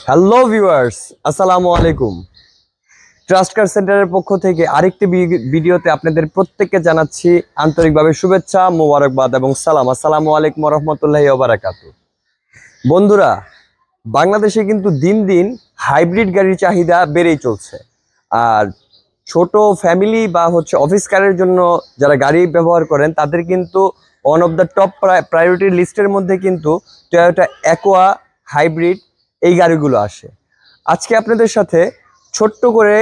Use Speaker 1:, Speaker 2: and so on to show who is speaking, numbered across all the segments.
Speaker 1: Hello viewers, আসসালামু আলাইকুম। Trust কার সেন্টারের পক্ষ থেকে আরেকটি ভিডিওতে আপনাদের প্রত্যেককে জানাচ্ছি আন্তরিকভাবে শুভেচ্ছা, মোবারকবাদ এবং সালাম। আসসালামু আলাইকুম ওয়া রাহমাতুল্লাহি ওয়া বারাকাতুহু। বন্ধুরা, বাংলাদেশে কিন্তু দিন দিন হাইব্রিড গাড়ির চাহিদা বেড়েই চলছে। আর ছোট ফ্যামিলি বা অফিস কারের জন্য যারা গাড়ি ব্যবহার করেন তাদের কিন্তু one of the top priority লিস্টের মধ্যে কিন্তু টয়োটা অ্যাকোয়া হাইব্রিড এই গাড়িগুলো আসে। আজকে আপনাদের সাথে ছোট্ট করে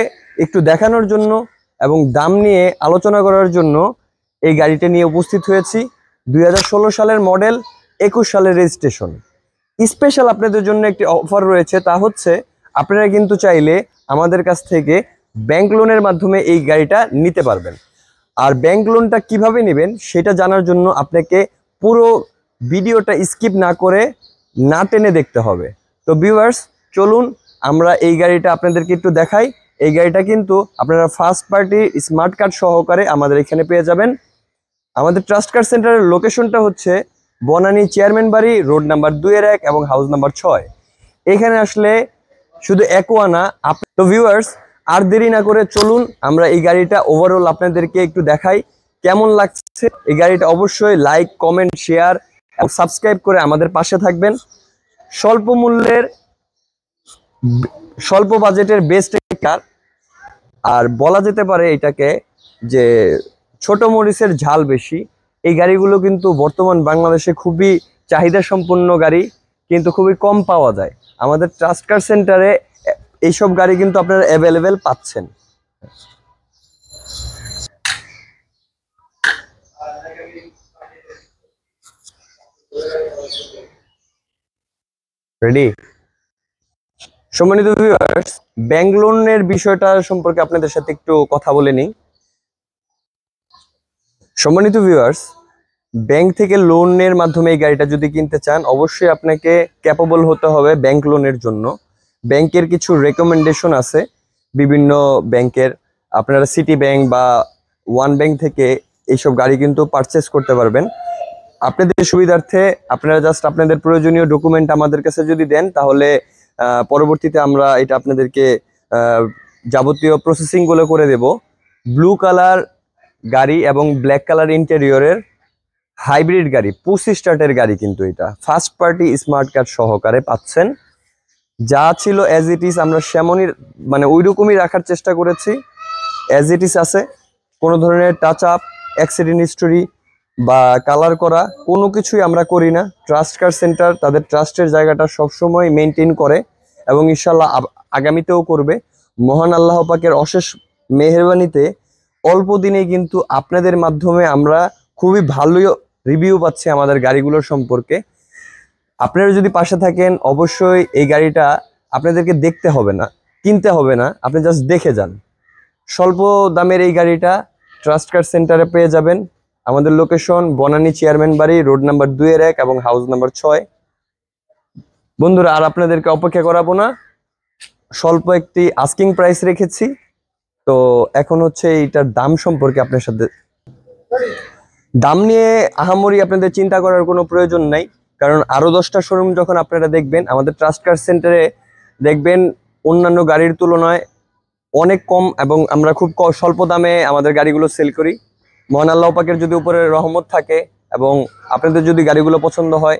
Speaker 1: একটু দেখানোর জন্য এবং দাম নিয়ে আলোচনা করার জন্য এই গাড়িটা নিয়ে উপস্থিত হয়েছি। 2016 সালের মডেল, 21 সালের রেজিস্ট্রেশন। স্পেশাল আপনাদের জন্য একটি অফার রয়েছে, তা হচ্ছে আপনারা কিন্তু চাইলে আমাদের কাছ থেকে ব্যাংক লোনের মাধ্যমে এই গাড়িটা নিতে পারবেন। আর ব্যাংক লোনটা কিভাবে নেবেন সেটা জানার জন্য আপনাকে পুরো ভিডিওটা স্কিপ না করে না টেনে দেখতে হবে। তো ভিউয়ার্স, চলুন আমরা এই গাড়িটা আপনাদেরকে একটু দেখাই। এই গাড়িটা কিন্তু আপনারা ফার্স্ট পার্টি স্মার্ট কার্ড সহকারে আমাদের এখানে পেয়ে যাবেন। আমাদের ট্রাস্ট কার সেন্টারের লোকেশনটা হচ্ছে বনানী চেয়ারম্যান বাড়ি, রোড নাম্বার 2-1 এবং হাউস নাম্বার 6। এখানে আসলে শুধু অ্যাকোয়া না। তো ভিউয়ার্স, আর দেরি না করে চলুন আমরা এই গাড়িটা ওভারঅল আপনাদেরকে একটু দেখাই কেমন লাগছে। এই গাড়িটা অবশ্যই লাইক, কমেন্ট, শেয়ার এবং সাবস্ক্রাইব করে আমাদের পাশে থাকবেন। স্বল্প মূল্যের, স্বল্প বাজেটের বেস্ট কার। আর বলা যেতে পারে এটাকে যে ছোট মরিচের ঝাল বেশি। এই গাড়িগুলো কিন্তু বর্তমান বাংলাদেশে খুবই চাহিদা সম্পন্ন গাড়ি, কিন্তু খুবই কম পাওয়া যায়। আমাদের ট্রাস্ট কার সেন্টারে এইসব গাড়ি কিন্তু আপনারা অ্যাভেলেবেল পাচ্ছেন। রেডি? সম্মানিত ভিউয়ার্স, ব্যাংক লোনের বিষয়টা সম্পর্কে আপনাদের সাথে একটু কথা বলে নিই। সম্মানিত ভিউয়ার্স, ব্যাংক থেকে লোনের মাধ্যমে এই গাড়িটা যদি কিনতে চান, অবশ্যই আপনাকে ক্যাপেবল হতে হবে ব্যাংক লোনের জন্য। ব্যাংকের কিছু রেকমেন্ডেশন আছে বিভিন্ন ব্যাংকের। আপনারা সিটি ব্যাংক বা ওয়ান ব্যাংক থেকে এইসব গাড়ি কিন্তু পারচেস করতে পারবেন। আপনাদের সুবিধার্থে আপনারা জাস্ট আপনাদের প্রয়োজনীয় ডকুমেন্ট আমাদের কাছে যদি দেন, তাহলে পরবর্তীতে আমরা এটা আপনাদেরকে যাবতীয় প্রসেসিংগুলো করে দেব। ব্লু কালার গাড়ি এবং ব্ল্যাক কালার ইন্টেরিয়রের হাইব্রিড গাড়ি, পুশ স্টার্টের গাড়ি, কিন্তু এটা ফার্স্ট পার্টি স্মার্ট কার্ড সহকারে পাচ্ছেন। যা ছিল অ্যাজ ইট ইজ আমরা সেমনই ওই রকমই রাখার চেষ্টা করেছি। অ্যাজ ইট ইজ আছে, কোনো ধরনের টাচ আপ, অ্যাক্সিডেন্ট হিস্টোরি বা কালার করা কোনো কিছুই আমরা করি না। ট্রাস্ট কার সেন্টার তাদের ট্রাস্টের জায়গাটা সবসময় মেনটেন করে এবং ইনশাল্লাহ আগামীতেও করবে। মহান আল্লাহ পাকের অশেষ মেহেরবানিতে অল্প দিনে কিন্তু আপনাদের মাধ্যমে আমরা খুবই ভালো রিভিউ পাচ্ছি আমাদের গাড়িগুলোর সম্পর্কে। আপনারা যদি পাশে থাকেন, অবশ্যই এই গাড়িটা আপনাদেরকে দেখতে হবে না, কিনতে হবে না, আপনি জাস্ট দেখে যান। স্বল্প দামের এই গাড়িটা ট্রাস্ট কার সেন্টারে পেয়ে যাবেন। আমাদের লোকেশন বনানী চেয়ারম্যান বাড়ি, রোড নাম্বার 2-1 এবং হাউস নাম্বার 6। বন্ধুরা, আর আপনাদেরকে অপেক্ষা করাবো না, স্বল্প একটি আস্কিং প্রাইস রেখেছি। তো এখন এইটার দাম সম্পর্কে আপনার সাথে, দাম নিয়ে আহামরি আপনাদের চিন্তা করার কোনো প্রয়োজন নাই, কারণ আরো 10টা শোরুম যখন আপনারা দেখবেন, আমাদের ট্রাস্ট কার সেন্টারে দেখবেন অন্যান্য গাড়ির তুলনায় অনেক কম এবং আমরা খুব স্বল্প দামে আমাদের গাড়িগুলো সেল করি। মহান আল্লাহ পাকের যদি উপরে রহমত থাকে এবং আপনাদের যদি গাড়িগুলো পছন্দ হয়,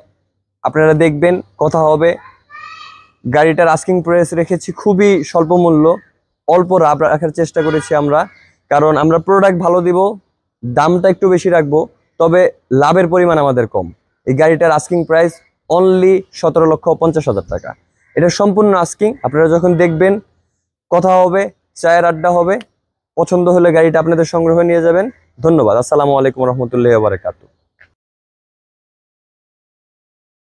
Speaker 1: আপনারা দেখবেন, কথা হবে। গাড়িটার আস্কিং প্রাইস রেখেছি খুবই স্বল্প মূল্য, অল্প রাখার চেষ্টা করেছি আমরা, কারণ আমরা প্রোডাক্ট ভালো দিব, দামটা একটু বেশি রাখবো, তবে লাভের পরিমাণ আমাদের কম। এই গাড়িটার আস্কিং প্রাইস অনলি 17,50,000 টাকা। এটা সম্পূর্ণ আস্কিং। আপনারা যখন দেখবেন, কথা হবে, চায়ের আড্ডা হবে, পছন্দ হলে গাড়িটা আপনাদের সংগ্রহে নিয়ে যাবেন। ধন্যবাদ। আসসালামু আলাইকুম রহমতুল্লাহি ওয়া বারাকাতুহু।